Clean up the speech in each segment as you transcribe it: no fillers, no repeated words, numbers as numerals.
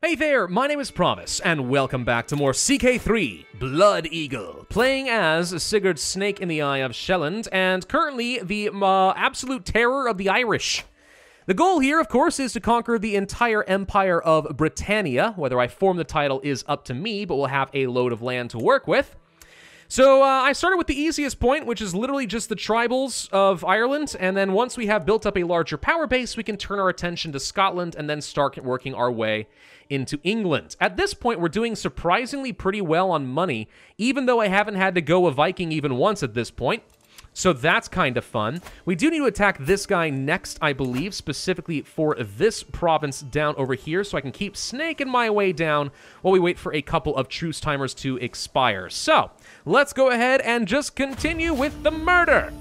Hey there, my name is Pravus, and welcome back to more CK3 Blood Eagle, playing as Sigurdr Snake-in-the-Eye of Shelland, and currently the absolute terror of the Irish. The goal here, of course, is to conquer the entire Empire of Britannia. Whether I form the title is up to me, but we'll have a load of land to work with. So I started with the easiest point, which is literally just the tribals of Ireland, and then once we have built up a larger power base, we can turn our attention to Scotland and then start working our way into England. At this point, we're doing surprisingly pretty well on money, even though I haven't had to go a Viking even once at this point. So that's kind of fun. We do need to attack this guy next, I believe, specifically for this province down over here, so I can keep snaking my way down while we wait for a couple of truce timers to expire. So, let's go ahead and just continue with the murder,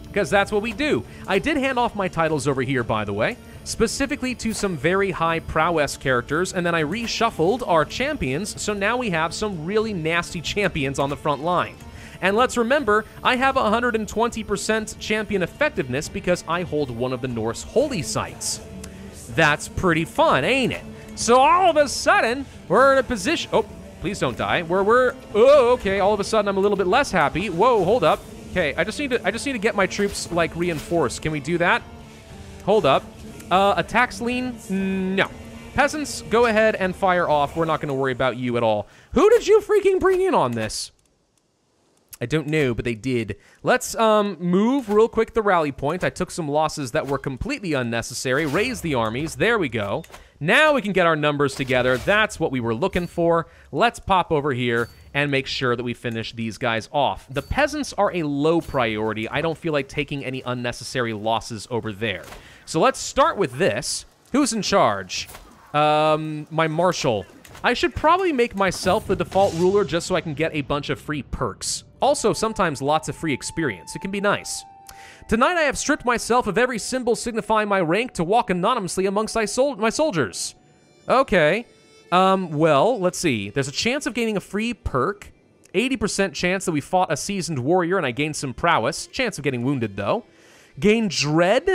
because that's what we do. I did hand off my titles over here, by the way, specifically to some very high prowess characters, and then I reshuffled our champions, so now we have some really nasty champions on the front line. And let's remember, I have 120% champion effectiveness because I hold one of the Norse holy sites. That's pretty fun, ain't it? So all of a sudden, we're in a position... Oh, please don't die. Oh, okay, all of a sudden I'm a little bit less happy. Whoa, hold up. Okay, I just need to get my troops, like, reinforced. Can we do that? Hold up. Attacks lean? No. Peasants, go ahead and fire off. We're not going to worry about you at all. Who did you freaking bring in on this? I don't know, but they did. Let's move real quick the rally point. I took some losses that were completely unnecessary. Raise the armies. There we go. Now we can get our numbers together. That's what we were looking for. Let's pop over here and make sure that we finish these guys off. The peasants are a low priority. I don't feel like taking any unnecessary losses over there. So let's start with this. Who's in charge? My marshal. I should probably make myself the default ruler just so I can get a bunch of free perks. Also, sometimes lots of free experience. It can be nice. Tonight I have stripped myself of every symbol signifying my rank to walk anonymously amongst my soldiers. Okay. Well, let's see. There's a chance of gaining a free perk. 80% chance that we fought a seasoned warrior and I gained some prowess. Chance of getting wounded, though. Gain dread.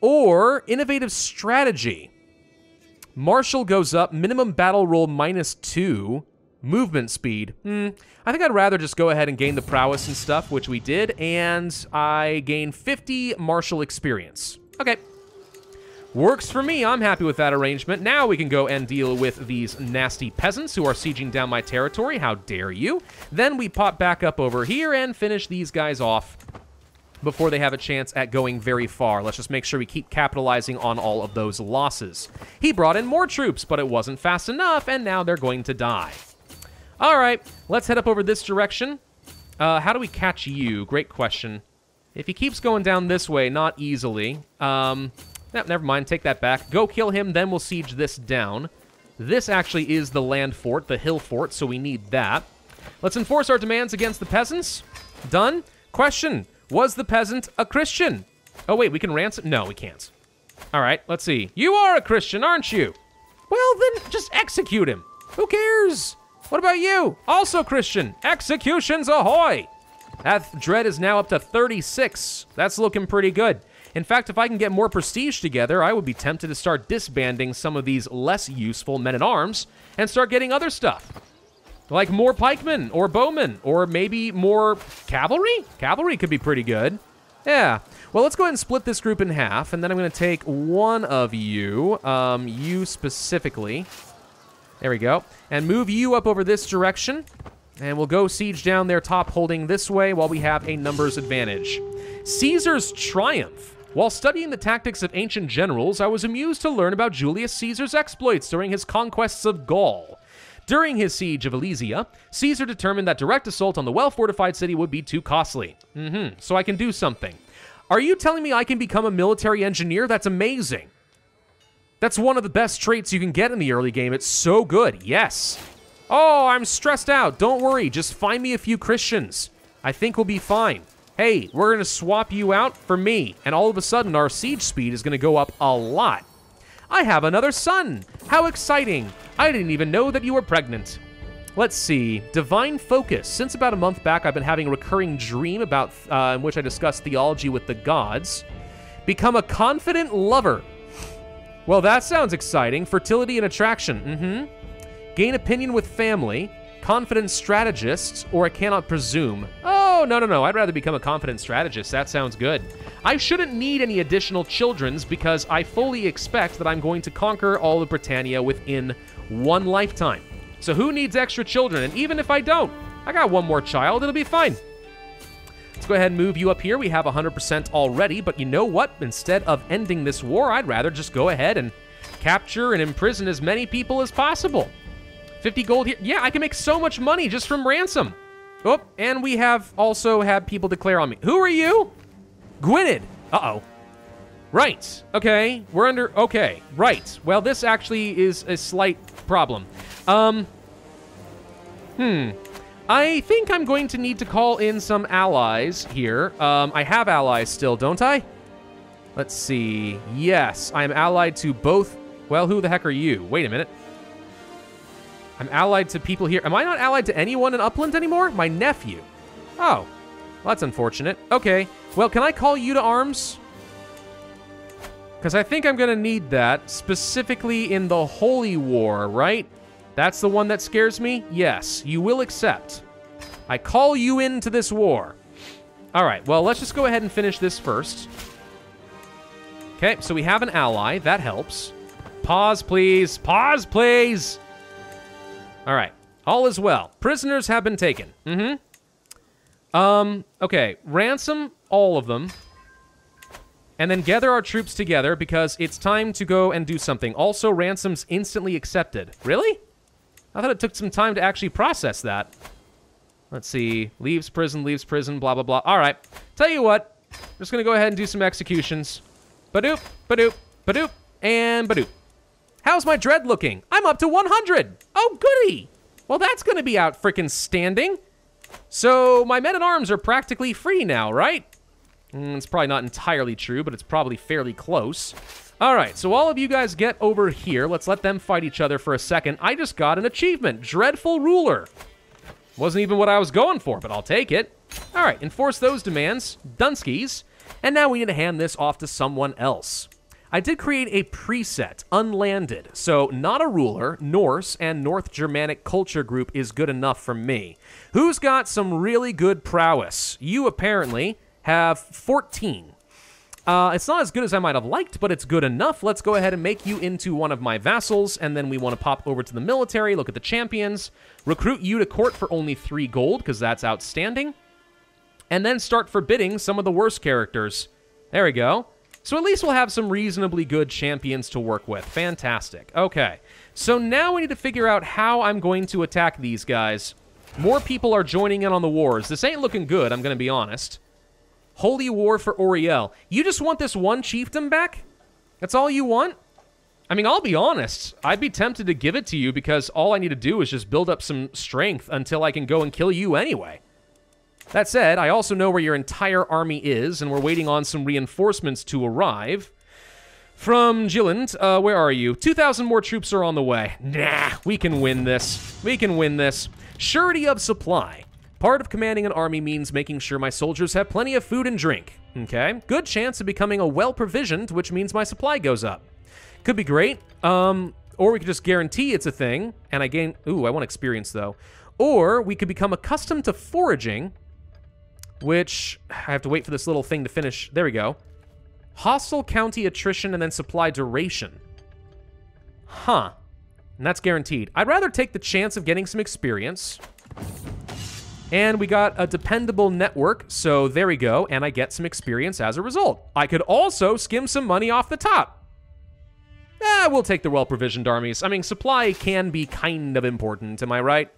Or innovative strategy. Martial goes up. Minimum battle roll -2. Movement speed. I think I'd rather just go ahead and gain the prowess and stuff, which we did, and I gain 50 martial experience. Okay. Works for me. I'm happy with that arrangement. Now we can go and deal with these nasty peasants who are sieging down my territory. How dare you? Then we pop back up over here and finish these guys off before they have a chance at going very far. Let's just make sure we keep capitalizing on all of those losses. He brought in more troops, but it wasn't fast enough, and now they're going to die. All right, let's head up over this direction. How do we catch you? Great question. If he keeps going down this way, not easily. Never mind, take that back. Go kill him, then we'll siege this down. This actually is the land fort, the hill fort, so we need that. Let's enforce our demands against the peasants. Done. Question, was the peasant a Christian? Oh, wait, we can ransom? No, we can't. All right, let's see. You are a Christian, aren't you? Well, then just execute him. Who cares? What about you? Also Christian. Executions ahoy! That dread is now up to 36. That's looking pretty good. In fact, if I can get more prestige together, I would be tempted to start disbanding some of these less useful men-at-arms and start getting other stuff. Like more pikemen, or bowmen, or maybe more cavalry? Cavalry could be pretty good. Yeah. Well, let's go ahead and split this group in half, and then I'm going to take one of you, you specifically. There we go. And move you up over this direction. And we'll go siege down their top holding this way while we have a numbers advantage. Caesar's triumph. While studying the tactics of ancient generals, I was amused to learn about Julius Caesar's exploits during his conquests of Gaul. During his siege of Alesia, Caesar determined that direct assault on the well-fortified city would be too costly. So I can do something. Are you telling me I can become a military engineer? That's amazing. That's one of the best traits you can get in the early game. It's so good. Yes. Oh, I'm stressed out. Don't worry. Just find me a few Christians. I think we'll be fine. Hey, we're going to swap you out for me. And all of a sudden, our siege speed is going to go up a lot. I have another son. How exciting. I didn't even know that you were pregnant. Let's see. Divine focus. Since about a month back, I've been having a recurring dream about in which I discuss theology with the gods. Become a confident lover. Well, that sounds exciting. Fertility and attraction. Gain opinion with family. Confident strategist, or I cannot presume. Oh, no. I'd rather become a confident strategist. That sounds good. I shouldn't need any additional children's because I fully expect that I'm going to conquer all of Britannia within one lifetime. So who needs extra children? And even if I don't, I got one more child. It'll be fine. Let's go ahead and move you up here. We have 100% already, but you know what? Instead of ending this war, I'd rather just go ahead and capture and imprison as many people as possible. 50 gold here. Yeah, I can make so much money just from ransom. Oh, and we have also had people declare on me. Who are you? Gwynedd. Uh-oh. Right. Okay. We're under... Okay. Right. Well, this actually is a slight problem. I think I'm going to need to call in some allies here. I have allies still, don't I? Let's see. Yes, I am allied to both... Well, who the heck are you? Wait a minute. I'm allied to people here. Am I not allied to anyone in Upland anymore? My nephew. Oh, well, that's unfortunate. Okay, well, can I call you to arms? Because I think I'm going to need that, specifically in the Holy War, right? That's the one that scares me? Yes, you will accept. I call you into this war. All right, well, let's just go ahead and finish this first. Okay, so we have an ally. That helps. Pause, please. Pause, please. All right. All is well. Prisoners have been taken. Okay. Ransom all of them. And then gather our troops together because it's time to go and do something. Also, ransoms instantly accepted. Really? I thought it took some time to actually process that. Let's see. Leaves prison, blah, blah, blah. All right. Tell you what. I'm just going to go ahead and do some executions. Badoop, badoop, badoop, and badoop. How's my dread looking? I'm up to 100. Oh, goody. Well, that's going to be out frickin' standing. So my men-at-arms are practically free now, right? It's probably not entirely true, but it's probably fairly close. All right, so all of you guys get over here. Let's let them fight each other for a second. I just got an achievement. Dreadful Ruler. Wasn't even what I was going for, but I'll take it. All right, enforce those demands. Dunskies. And now we need to hand this off to someone else. I did create a preset, unlanded, so not a ruler, Norse, and North Germanic culture group is good enough for me. Who's got some really good prowess? You apparently have 14. It's not as good as I might have liked, but it's good enough. Let's go ahead and make you into one of my vassals, and then we want to pop over to the military, look at the champions, recruit you to court for only 3 gold, because that's outstanding, and then start forbidding some of the worst characters. There we go. So at least we'll have some reasonably good champions to work with. Fantastic. Okay, so now we need to figure out how I'm going to attack these guys. More people are joining in on the wars. This ain't looking good, I'm going to be honest. Holy War for Oriel. You just want this one chiefdom back? That's all you want? I mean, I'll be honest. I'd be tempted to give it to you because all I need to do is just build up some strength until I can go and kill you anyway. That said, I also know where your entire army is, and we're waiting on some reinforcements to arrive. From Jilland, where are you? 2,000 more troops are on the way. Nah, we can win this. We can win this. Surety of supply. Part of commanding an army means making sure my soldiers have plenty of food and drink. Okay, good chance of becoming a well-provisioned, which means my supply goes up. Could be great. Or we could just guarantee it's a thing, and I gain... Ooh, I want experience, though. Or we could become accustomed to foraging, which I have to wait for this little thing to finish. There we go. Hostile county attrition and then supply duration. Huh. And that's guaranteed. I'd rather take the chance of getting some experience. And we got a dependable network, so there we go. And I get some experience as a result. I could also skim some money off the top. We'll take the well-provisioned armies. I mean, supply can be kind of important, am I right?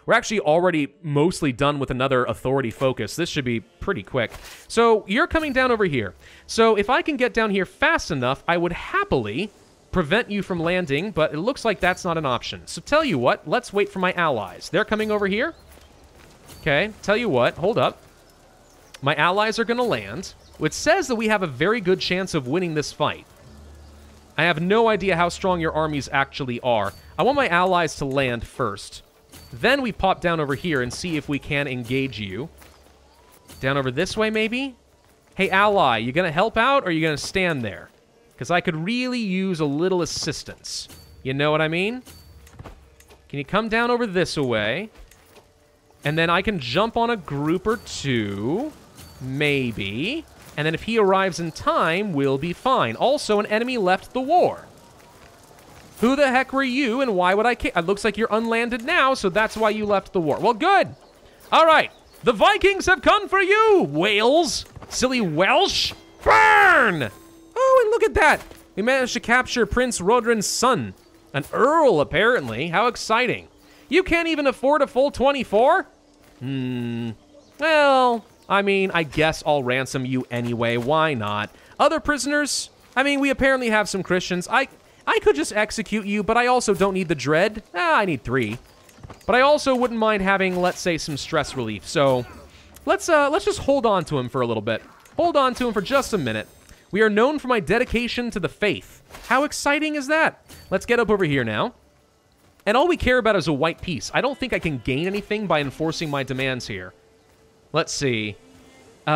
We're actually already mostly done with another authority focus. This should be pretty quick. So you're coming down over here. So if I can get down here fast enough, I would happily prevent you from landing, but it looks like that's not an option. So tell you what, let's wait for my allies. They're coming over here. Okay, tell you what, hold up. My allies are going to land, which says that we have a very good chance of winning this fight. I have no idea how strong your armies actually are. I want my allies to land first. Then we pop down over here and see if we can engage you. Down over this way, maybe? Hey, ally, you gonna help out or are you gonna stand there? because I could really use a little assistance. You know what I mean? Can you come down over this way? And then I can jump on a group or two. Maybe. And then if he arrives in time, we'll be fine. Also, an enemy left the war. Who the heck were you, and why would I care? It looks like you're unlanded now, so that's why you left the war. Well, good. All right. The Vikings have come for you, Wales. Silly Welsh. Burn! Oh, and look at that. We managed to capture Prince Rodrin's son. An earl, apparently. How exciting. You can't even afford a full 24? Well, I mean, I guess I'll ransom you anyway. Why not? Other prisoners? I mean, we apparently have some Christians. I could just execute you, but I also don't need the dread. I need 3. But I also wouldn't mind having, let's say, some stress relief. So let's just hold on to him for a little bit. Hold on to him for just a minute. We are known for my dedication to the faith. How exciting is that? Let's get up over here now. And all we care about is a white piece. I don't think I can gain anything by enforcing my demands here. Let's see. They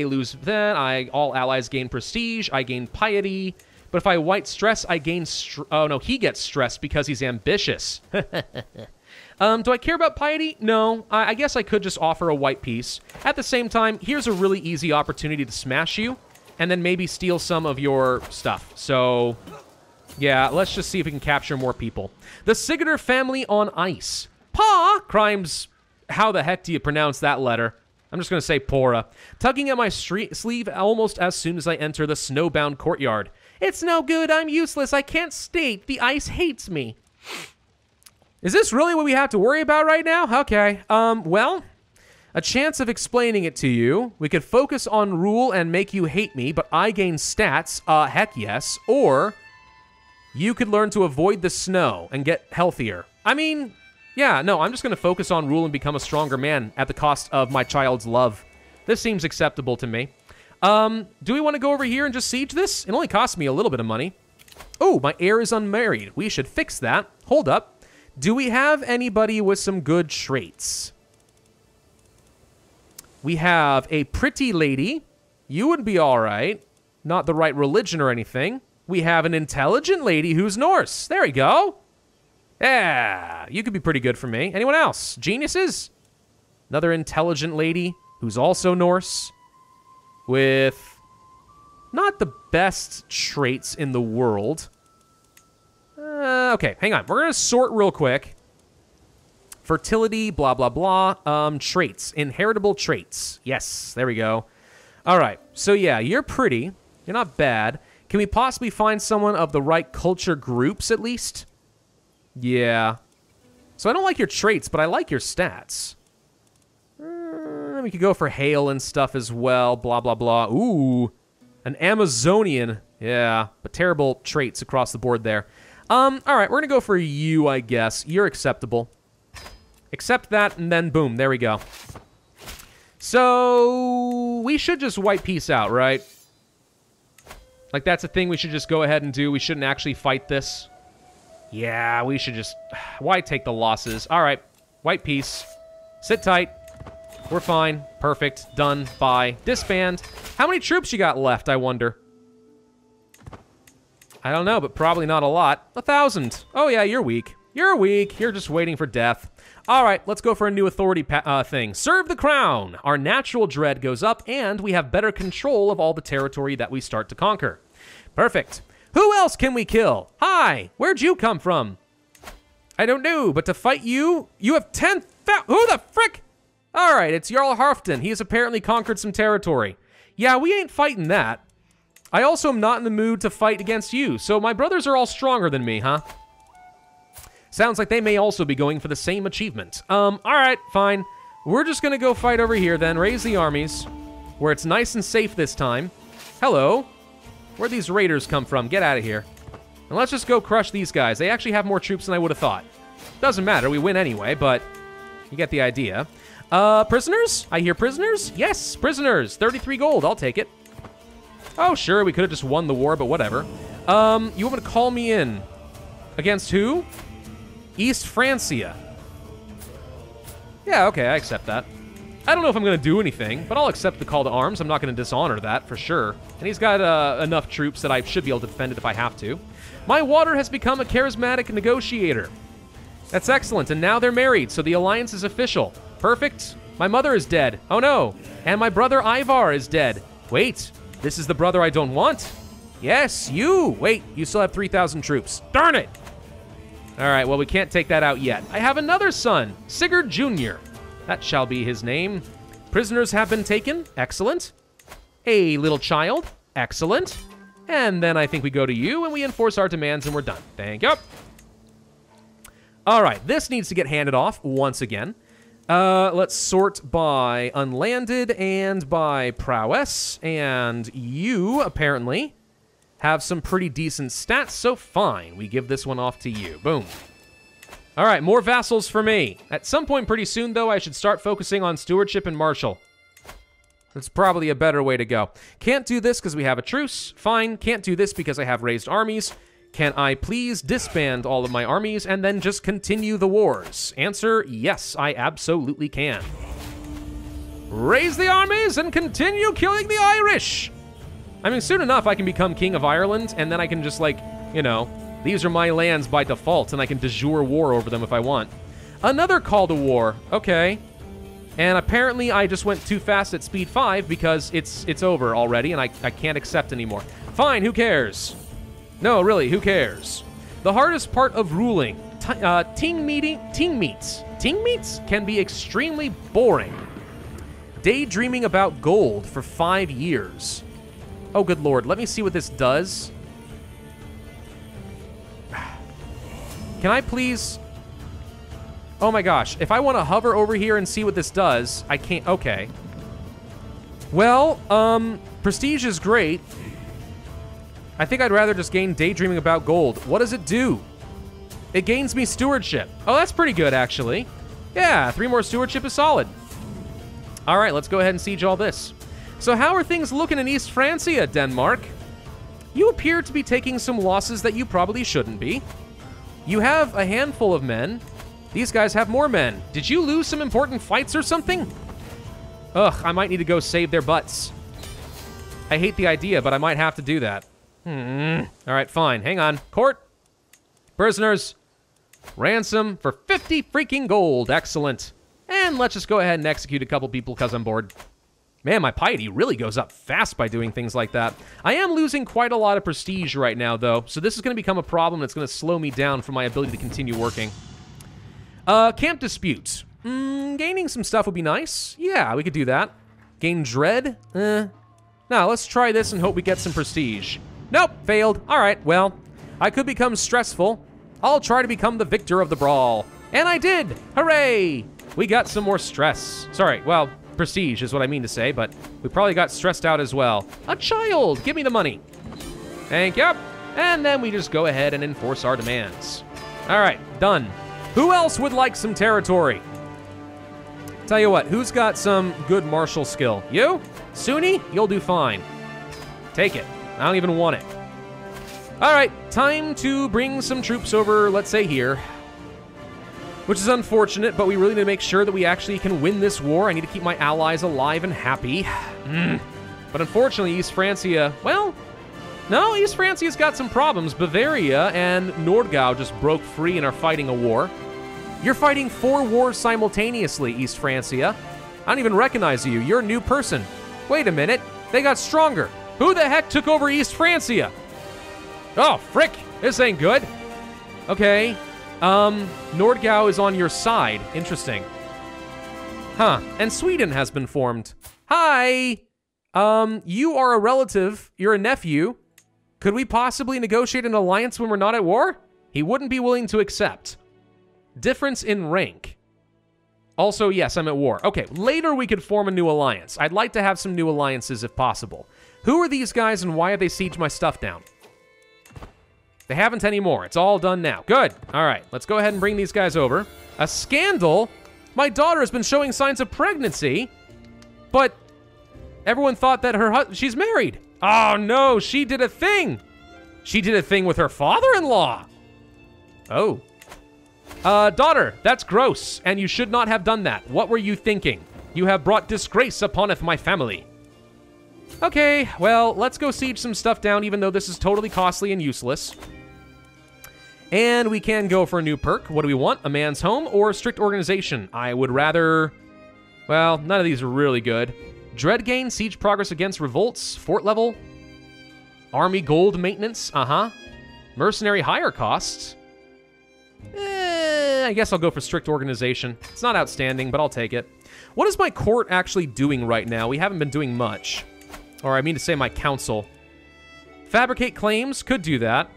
lose that. All allies gain prestige. I gain piety. But if I white stress, I gain... Oh, no, he gets stressed because he's ambitious. Do I care about piety? No. I guess I could just offer a white piece. At the same time, here's a really easy opportunity to smash you, and then maybe steal some of your stuff. So, yeah, let's just see if we can capture more people. The Sigurdr family on ice. Pa! Crimes... How the heck do you pronounce that letter? I'm just going to say Pora. Tugging at my sleeve almost as soon as I enter the snowbound courtyard. It's no good. I'm useless. I can't state. The ice hates me. Is this really what we have to worry about right now? Okay. Well, a chance of explaining it to you. We could focus on rule and make you hate me, but I gain stats. Heck yes. Or you could learn to avoid the snow and get healthier. I mean... Yeah, no, I'm just going to focus on rule and become a stronger man at the cost of my child's love. This seems acceptable to me. Do we want to go over here and just siege this? It only costs me a little bit of money. Oh, my heir is unmarried. We should fix that. Hold up. Do we have anybody with some good traits? We have a pretty lady. You would be all right. Not the right religion or anything. We have an intelligent lady who's Norse. There we go. Yeah, you could be pretty good for me. Anyone else? Geniuses? Another intelligent lady who's also Norse with not the best traits in the world. Okay, hang on. We're going to sort real quick. Fertility, blah, blah, blah. Traits. Inheritable traits. Yes, there we go. All right, so yeah, you're pretty. You're not bad. Can we possibly find someone of the right culture groups at least? Yeah. So I don't like your traits, but I like your stats. We could go for hail and stuff as well. Blah, blah, blah. Ooh. An Amazonian. Yeah. But terrible traits across the board there. All right. We're going to go for you, I guess. You're acceptable. Accept that, and then boom. There we go. So we should just wipe peace out, right? Like, that's a thing we should just go ahead and do. We shouldn't actually fight this. Yeah, we should just... Why take the losses? All right. White peace. Sit tight. We're fine. Perfect. Done. Bye. Disband. How many troops you got left, I wonder? I don't know, but probably not a lot. 1,000. Oh, yeah, you're weak. You're weak. You're just waiting for death. All right, let's go for a new authority thing. Serve the crown. Our natural dread goes up, and we have better control of all the territory that we start to conquer. Perfect. Who else can we kill? Hi, where'd you come from? I don't know, but to fight you, you have 10,000. Who the frick? All right, it's Jarl Harfton. He has apparently conquered some territory. Yeah, we ain't fighting that. I also am not in the mood to fight against you, so my brothers are all stronger than me, huh? Sounds like they may also be going for the same achievement. All right, fine. We're just gonna go fight over here then, raise the armies, where it's nice and safe this time. Hello. Where'd these raiders come from? Get out of here. And let's just go crush these guys. They actually have more troops than I would have thought. Doesn't matter, we win anyway, but you get the idea. Prisoners? I hear prisoners? Yes, prisoners. 33 gold, I'll take it. Oh, sure, we could have just won the war, but whatever. You want me to call me in? Against who? East Francia. Yeah, okay, I accept that. I don't know if I'm going to do anything, but I'll accept the call to arms. I'm not going to dishonor that, for sure. And he's got enough troops that I should be able to defend it if I have to. My water has become a charismatic negotiator. That's excellent, and now they're married, so the alliance is official. Perfect. My mother is dead. Oh no. And my brother Ivar is dead. Wait, this is the brother I don't want? Yes, you. Wait, you still have 3,000 troops. Darn it. All right, well, we can't take that out yet. I have another son, Sigurd Jr. That shall be his name. Prisoners have been taken. Excellent. A little child. Excellent. And then I think we go to you and we enforce our demands and we're done. Thank you. All right, this needs to get handed off once again. Let's sort by unlanded and by prowess. And you, apparently, have some pretty decent stats, so fine. We give this one off to you. Boom. All right, more vassals for me. At some point pretty soon, though, I should start focusing on stewardship and marshal. That's probably a better way to go. Can't do this because we have a truce. Fine. Can't do this because I have raised armies. Can I please disband all of my armies and then just continue the wars? Answer, yes, I absolutely can. Raise the armies and continue killing the Irish. I mean, soon enough, I can become King of Ireland, and then I can just, like, you know, these are my lands by default, and I can de jure war over them if I want. Another call to war. Okay. And apparently I just went too fast at speed 5 because it's over already, and I can't accept anymore. Fine, who cares? No, really, who cares? The hardest part of ruling. Team meets can be extremely boring. Daydreaming about gold for 5 years. Oh, good lord. Let me see what this does. Can I please... Oh my gosh. If I want to hover over here and see what this does, I can't... Okay. Well, prestige is great. I think I'd rather just gain daydreaming about gold. What does it do? It gains me stewardship. Oh, that's pretty good, actually. Yeah, 3 more stewardship is solid. All right, let's go ahead and siege all this. So how are things looking in East Francia, Denmark? You appear to be taking some losses that you probably shouldn't be. You have a handful of men. These guys have more men. Did you lose some important fights or something? Ugh, I might need to go save their butts. I hate the idea, but I might have to do that. All right, fine. Hang on. Court. Prisoners. Ransom for 50 freaking gold. Excellent. And let's just go ahead and execute a couple people because I'm bored. Man, my piety really goes up fast by doing things like that. I am losing quite a lot of prestige right now, though, so this is going to become a problem that's going to slow me down from my ability to continue working. Camp dispute. Gaining some stuff would be nice. Yeah, we could do that. Gain dread? No, let's try this and hope we get some prestige. Nope, failed. All right, well, I could become stressful. I'll try to become the victor of the brawl. And I did! Hooray! We got some more stress. Sorry, well, prestige is what I mean to say, but we probably got stressed out as well. A child! Give me the money. Thank you. And then we just go ahead and enforce our demands. All right, done. Who else would like some territory? Tell you what, who's got some good martial skill? You? Sunni? You'll do fine. Take it. I don't even want it. All right, time to bring some troops over, let's say here. Which is unfortunate, but we really need to make sure that we actually can win this war. I need to keep my allies alive and happy. But unfortunately, East Francia, well, no, East Francia's got some problems. Bavaria and Nordgau just broke free and are fighting a war. You're fighting 4 wars simultaneously, East Francia. I don't even recognize you. You're a new person. Wait a minute. They got stronger. Who the heck took over East Francia? Oh, frick. This ain't good. Okay. Nordgau is on your side. Interesting. Huh. And Sweden has been formed. Hi. You are a relative. You're a nephew. Could we possibly negotiate an alliance when we're not at war? He wouldn't be willing to accept. Difference in rank. Also, yes, I'm at war. Okay, later we could form a new alliance. I'd like to have some new alliances if possible. Who are these guys and why have they sieged my stuff down? They haven't anymore. It's all done now. Good. All right, let's go ahead and bring these guys over. A scandal? My daughter has been showing signs of pregnancy, but everyone thought that she's married. Oh no, she did a thing. She did a thing with her father-in-law. Oh. Daughter, that's gross, and you should not have done that. What were you thinking? You have brought disgrace uponeth my family. Okay, well, let's go siege some stuff down, even though this is totally costly and useless. And we can go for a new perk. What do we want? A man's home or strict organization? I would rather... Well, none of these are really good. Dread gain, siege progress against revolts, fort level. Army gold maintenance, Mercenary hire costs. I guess I'll go for strict organization. It's not outstanding, but I'll take it. What is my court actually doing right now? We haven't been doing much. Or I mean to say my council. Fabricate claims, could do that.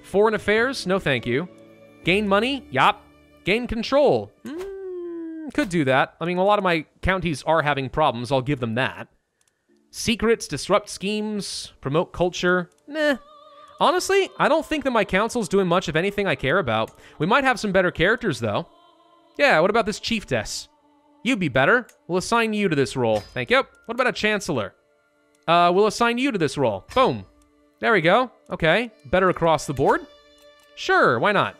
Foreign affairs, no thank you. Gain money, yop. Gain control, could do that. I mean, a lot of my counties are having problems, I'll give them that. Secrets, disrupt schemes, promote culture, nah. Honestly, I don't think that my council's doing much of anything I care about. We might have some better characters, though. Yeah, what about this chiefess? You'd be better. We'll assign you to this role. Thank you. What about a chancellor? We'll assign you to this role. Boom. There we go. Okay. Better across the board? Sure, why not?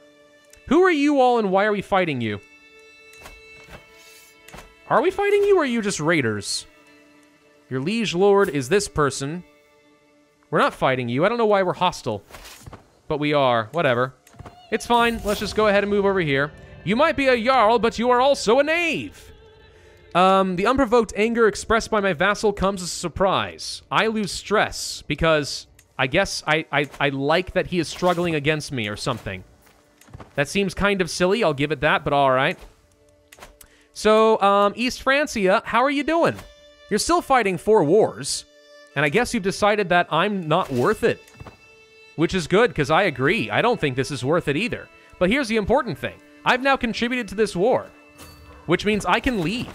Who are you all and why are we fighting you? Are we fighting you or are you just raiders? Your liege lord is this person. We're not fighting you. I don't know why we're hostile. But we are. Whatever. It's fine. Let's just go ahead and move over here. You might be a jarl, but you are also a knave. The unprovoked anger expressed by my vassal comes as a surprise. I lose stress because I guess I like that he is struggling against me or something. That seems kind of silly. I'll give it that, but all right. So, East Francia, how are you doing? You're still fighting 4 wars. And I guess you've decided that I'm not worth it. Which is good, because I agree. I don't think this is worth it either. But here's the important thing. I've now contributed to this war. Which means I can leave.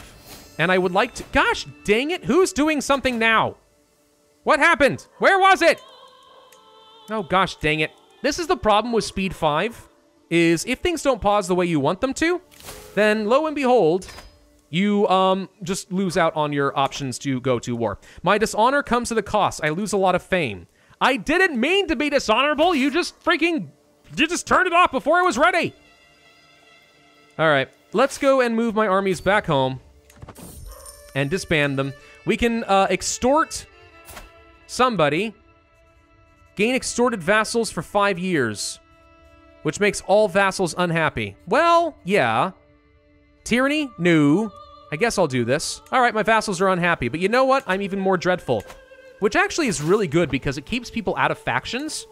And I would like to... Gosh, dang it. Who's doing something now? What happened? Where was it? Oh, gosh, dang it. This is the problem with Speed 5. Is if things don't pause the way you want them to, then lo and behold... You, just lose out on your options to go to war. My dishonor comes to the cost. I lose a lot of fame. I didn't mean to be dishonorable. You just turned it off before I was ready. All right, let's go and move my armies back home and disband them. We can, extort somebody. Gain extorted vassals for 5 years, which makes all vassals unhappy. Well, yeah. Tyranny? No. I guess I'll do this. All right, my vassals are unhappy, but you know what? I'm even more dreadful, which actually is really good because it keeps people out of factions.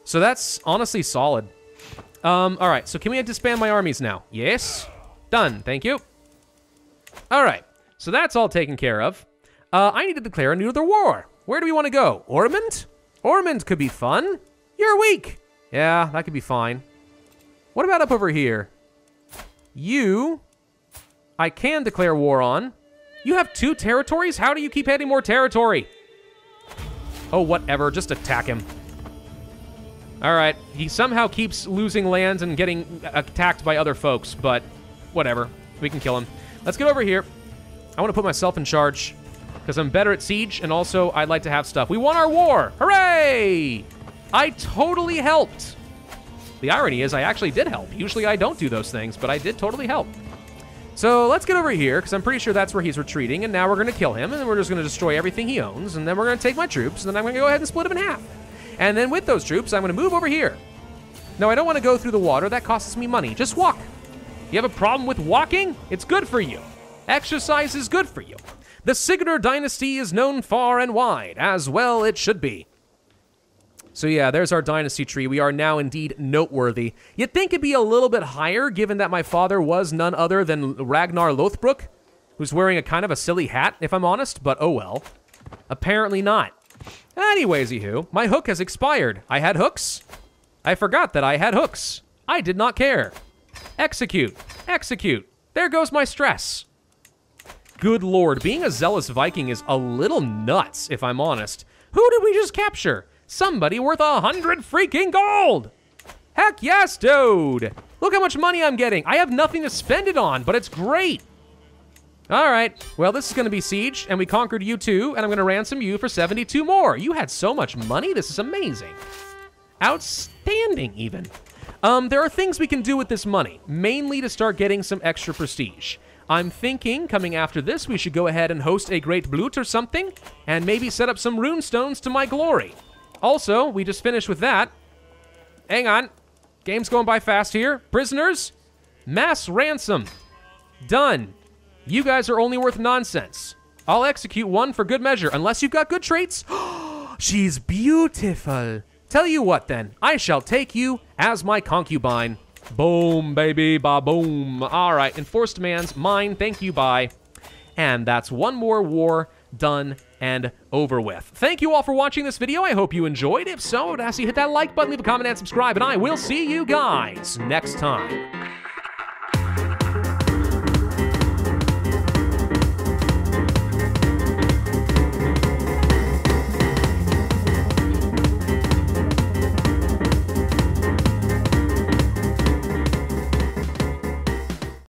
So that's honestly solid. All right, so can we disband my armies now? Yes. Done, thank you. All right, so that's all taken care of. I need to declare another war. Where do we want to go? Ormond? Ormond could be fun. You're weak. Yeah, that could be fine. What about up over here? You... I can declare war on. You have 2 territories? How do you keep adding more territory? Oh, whatever. Just attack him. All right. He somehow keeps losing lands and getting attacked by other folks, but whatever. We can kill him. Let's get over here. I want to put myself in charge because I'm better at siege, and also I'd like to have stuff. We won our war. Hooray! I totally helped. The irony is I actually did help. Usually I don't do those things, but I did totally help. So let's get over here, because I'm pretty sure that's where he's retreating, and now we're going to kill him, and then we're just going to destroy everything he owns, and then we're going to take my troops, and then I'm going to go ahead and split him in half. And then with those troops, I'm going to move over here. No, I don't want to go through the water. That costs me money. Just walk. You have a problem with walking? It's good for you. Exercise is good for you. The Sigurdr dynasty is known far and wide, as well it should be. So yeah, there's our dynasty tree. We are now indeed noteworthy. You'd think it'd be a little bit higher, given that my father was none other than Ragnar Lothbrok, who's wearing a kind of a silly hat, if I'm honest, but oh well. Apparently not. Anyways-y-hoo, my hook has expired. I had hooks? I forgot that I had hooks. I did not care. Execute. Execute. There goes my stress. Good lord, being a zealous Viking is a little nuts, if I'm honest. Who did we just capture? Somebody worth 100 freaking gold! Heck yes, dude! Look how much money I'm getting. I have nothing to spend it on, but it's great. All right, well, this is gonna be siege, and we conquered you too, and I'm gonna ransom you for 72 more. You had so much money, this is amazing. Outstanding, even. There are things we can do with this money, mainly to start getting some extra prestige. I'm thinking, coming after this, we should go ahead and host a great blut or something, and maybe set up some runestones to my glory. Also, we just finished with that. Hang on. Game's going by fast here. Prisoners, mass ransom. Done. You guys are only worth nonsense. I'll execute one for good measure, unless you've got good traits. She's beautiful. Tell you what, then. I shall take you as my concubine. Boom, baby, ba-boom. All right, enforced demands, mine, thank you, bye. And that's one more war done and over with. Thank you all for watching this video. I hope you enjoyed. If so, I would ask you to hit that like button, leave a comment, and subscribe, and I will see you guys next time.